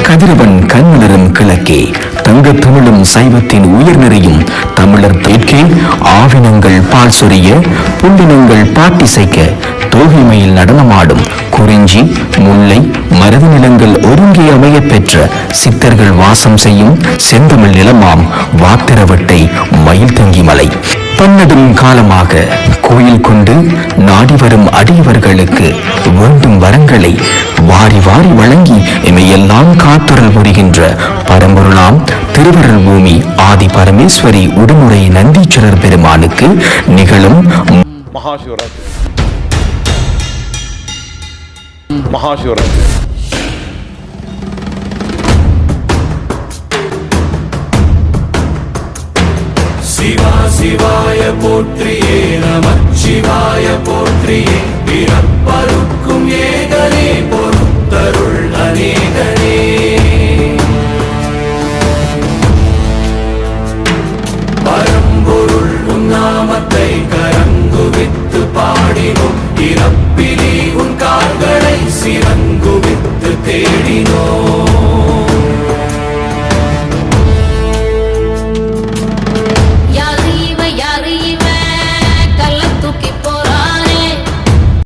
கதிரவன் கண்மலரும் கிழக்கே தங்க தமிழும் சைவத்தின் உயிர் நிறையும் தமிழர் தேற்கே ஆவினங்கள் பால் சொரிய புள்ளினங்கள் பாட்டிசைக்க தோகைமையில் நடனமாடும் குறிஞ்சி முல்லை மருது நிலங்கள் ஒருங்கே அமைய பெற்ற சித்தர்கள் வாசம் செய்யும் செந்தமிழ் நிலமாம் வாத்திரவட்டை மயில் தங்கி மலை. பன்னெடும் காலமாக கோயில் கொண்டு நாடி வரும் அடியவர்களுக்கு வேண்டும் வரங்களை வாரி வாரி வழங்கி இமையெல்லாம் காத்தொரல் புரிகின்ற பரம்பொருளாம் திருவருள் பூமி ஆதி பரமேஸ்வரி உடுமுறை நந்தீஸ்வரர் பெருமானுக்கு நிகழும் மகாசிவராத்திரி. மகாசிவராத்திரி சிவா சிவாய போற்றியே நமச்சிவாய போற்றியே பிறப்பருக்கும் ஏகனே பொறுத்தருள் அநேகனே பரம்பொருள் உன்னாமத்தை கரங்குவித்து பாடினோம் இறப்பிலே உன் கால்களை சிறங்குவித்து தேடினோம்